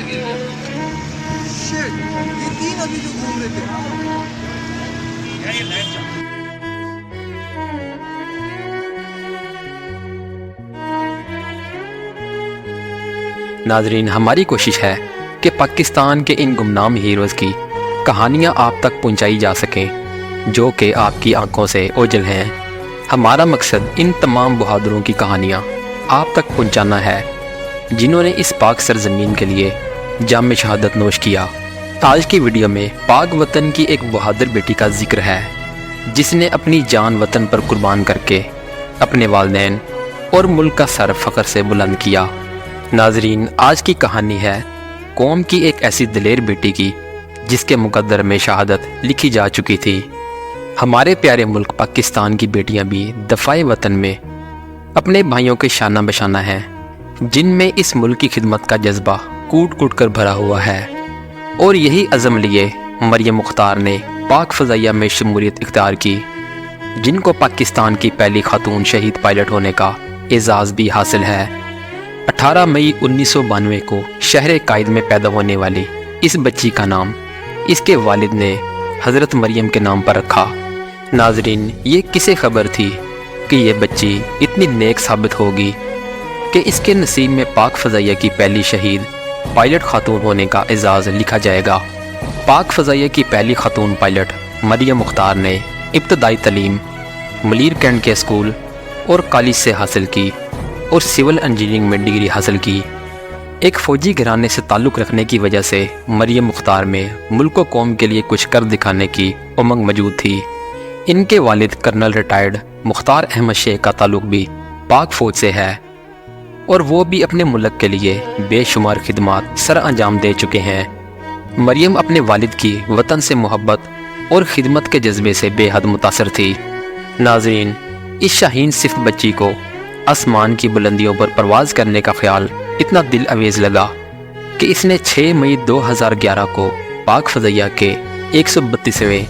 گر گیا. Shit, یہ تین ابھی جو گھوم رہے تھے. یہ لائٹ چل. ناظرین، ہماری کوشش ہے کہ پاکستان کے ان گمنام ہیروز کی کہانیاں آپ تک پہنچائی جا سکیں جو کہ آپ کی آنکھوں سے اوجھل ہیں. ہمارا مقصد ان تمام بہادروں کی کہانیاں آپ تک پہنچانا ہے جنہوں نے اس پاک سرزمین کے لیے جام شہادت نوش کیا. آج کی ویڈیو میں پاک وطن کی ایک بہادر بیٹی کا ذکر ہے جس نے اپنی جان وطن پر قربان کر کے اپنے والدین اور ملک کا سر فخر سے بلند کیا. ناظرین، آج کی کہانی ہے قوم کی ایک ایسی دلیر بیٹی کی جس کے مقدر میں شہادت لکھی جا چکی تھی. ہمارے پیارے ملک پاکستان کی بیٹیاں بھی دفاع وطن میں اپنے بھائیوں کے شانہ بشانہ ہیں جن میں اس ملک کی خدمت کا جذبہ کوٹ کوٹ کر بھرا ہوا ہے. اور یہی عزم لیے مریم مختار نے پاک فضائیہ میں شمولیت اختیار کی جن کو پاکستان کی پہلی خاتون شہید پائلٹ ہونے کا اعزاز بھی حاصل ہے. 18 مئی 1992 کو شہر قائد میں پیدا ہونے والی اس بچی کا نام اس کے والد نے حضرت مریم کے نام پر رکھا. ناظرین، یہ کسے خبر تھی کہ یہ بچی اتنی نیک ثابت ہوگی کہ اس کے نصیب میں پاک فضائیہ کی پہلی شہید پائلٹ خاتون ہونے کا اعزاز لکھا جائے گا. پاک فضائیہ کی پہلی خاتون پائلٹ مریم مختار نے ابتدائی تعلیم ملیر کینٹ کے اسکول اور کالج سے حاصل کی اور سول انجینئرنگ میں ڈگری حاصل کی. ایک فوجی گھرانے سے تعلق رکھنے کی وجہ سے مریم مختار میں ملک و قوم کے لیے کچھ کر دکھانے کی امنگ موجود تھی. ان کے والد کرنل ریٹائرڈ مختار احمد شیخ کا تعلق بھی پاک فوج سے ہے اور وہ بھی اپنے ملک کے لیے بے شمار خدمات سر انجام دے چکے ہیں. مریم اپنے والد کی وطن سے محبت اور خدمت کے جذبے سے بے حد متاثر تھی. ناظرین، اس شاہین صفت بچی کو آسمان کی بلندیوں پر پرواز کرنے کا خیال اتنا دل اویز لگا کہ اس نے 6 مئی 2011 کو پاک فضائیہ کے 132ویں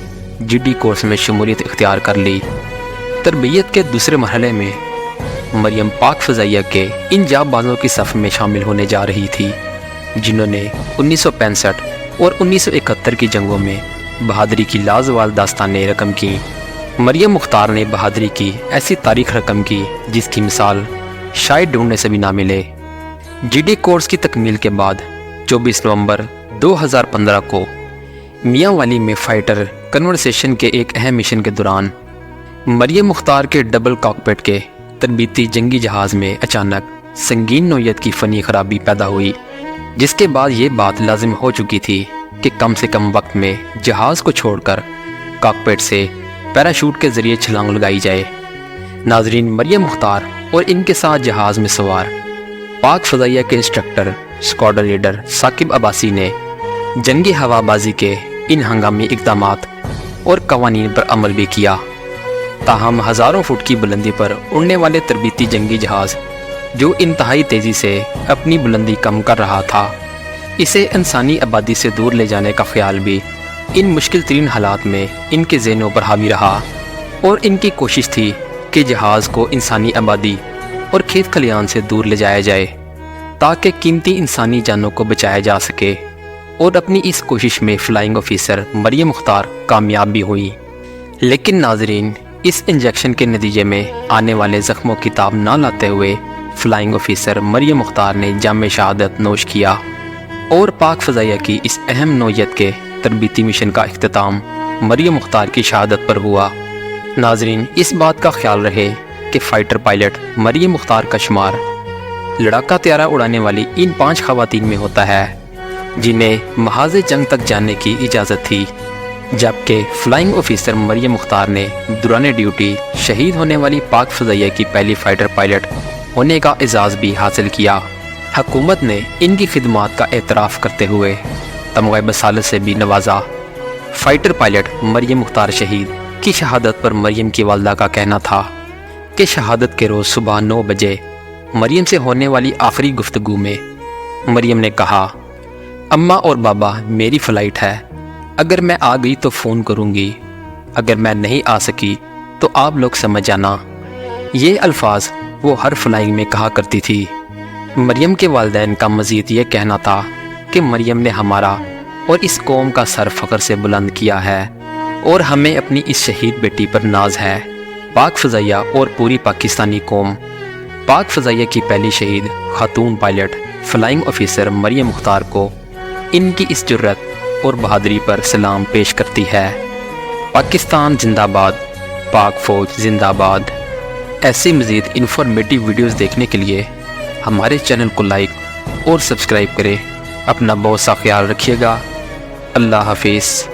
GD کورس میں شمولیت اختیار کر لی. تربیت کے دوسرے مرحلے میں مریم پاک فضائیہ کے ان جانبازوں کی صف میں شامل ہونے جا رہی تھی جنہوں نے 1965 اور 1971 کی جنگوں میں بہادری کی لازوال داستانیں رقم کی. مریم مختار نے بہادری کی ایسی تاریخ رقم کی جس کی مثال شاید ڈھونڈنے سے بھی نہ ملے. GD کورس کی تکمیل کے بعد 24 نومبر 2015 کو میاں والی میں فائٹر کنورسیشن کے ایک اہم مشن کے دوران مریم مختار کے ڈبل کاکپٹ کے تربیتی جنگی جہاز میں اچانک سنگین نوعیت کی فنی خرابی پیدا ہوئی جس کے بعد یہ بات لازم ہو چکی تھی کہ کم سے کم وقت میں جہاز کو چھوڑ کر کاکپٹ سے پیراشوٹ کے ذریعے چھلانگ لگائی جائے. ناظرین، مریم مختار اور ان کے ساتھ جہاز میں سوار پاک فضائیہ کے instructor squadron leader Saqib Abbasi نے جنگی ہوا بازی کے ان ہنگامی اقدامات اور قوانین پر عمل بھی کیا. تاہم ہزاروں فٹ کی بلندی پر اڑنے والے تربیتی جنگی جہاز جو انتہائی تیزی سے اپنی بلندی کم کر رہا تھا، اسے انسانی آبادی سے دور لے جانے کا خیال بھی ان مشکل ترین حالات میں ان کے ذہنوں پر حاوی رہا اور ان کی کوشش تھی کہ جہاز کو انسانی آبادی اور کھیت کھلیان سے دور لے جایا جائے تاکہ قیمتی انسانی جانوں کو بچایا جا سکے. اور اپنی اس کوشش میں فلائنگ آفیسر مریم مختار کامیاب بھی ہوئی. لیکن ناظرین، اس انجیکشن کے نتیجے میں آنے والے زخموں کی تاب نہ لاتے ہوئے فلائنگ آفیسر مریم مختار نے جام شہادت نوش کیا اور پاک فضائیہ کی اس اہم نوعیت کے تربیتی مشن کا اختتام مریم مختار کی شہادت پر ہوا. ناظرین، اس بات کا خیال رہے کہ فائٹر پائلٹ مریم مختار کا شمار لڑاکا طیارہ اڑانے والی ان 5 خواتین میں ہوتا ہے جنہیں محاذ جنگ تک جانے کی اجازت تھی، جبکہ فلائنگ آفیسر مریم مختار نے دوران ڈیوٹی شہید ہونے والی پاک فضائیہ کی پہلی فائٹر پائلٹ ہونے کا اعزاز بھی حاصل کیا. حکومت نے ان کی خدمات کا اعتراف کرتے ہوئے تمغہ بصالت سے بھی نوازا. فائٹر پائلٹ مریم مختار شہید کی شہادت پر مریم کی والدہ کا کہنا تھا کہ شہادت کے روز صبح 9 بجے مریم سے ہونے والی آخری گفتگو میں مریم نے کہا، اماں اور بابا، میری فلائٹ ہے، اگر میں آ گئی تو فون کروں گی، اگر میں نہیں آ سکی تو آپ لوگ سمجھ جانا. یہ الفاظ وہ ہر فلائنگ میں کہا کرتی تھی. مریم کے والدین کا مزید یہ کہنا تھا کہ کہ مریم نے ہمارا اور اس قوم کا سر فخر سے بلند کیا ہے اور ہمیں اپنی اس شہید بیٹی پر ناز ہے۔ پاک فضائیہ اور پوری پاکستانی قوم پاک فضائیہ کی پہلی شہید خاتون پائلٹ فلائنگ آفیسر مریم مختار کو ان کی اس جرت اور بہادری پر سلام پیش کرتی ہے۔ پاکستان زندہ باد، پاک فوج زندہ باد۔ ایسی مزید انفارمیٹیو ویڈیوز دیکھنے کے لیے ہمارے چینل کو لائک اور سبسکرائب کریں۔ اپنا بہت سا خیال رکھیے گا۔ اللہ حافظ۔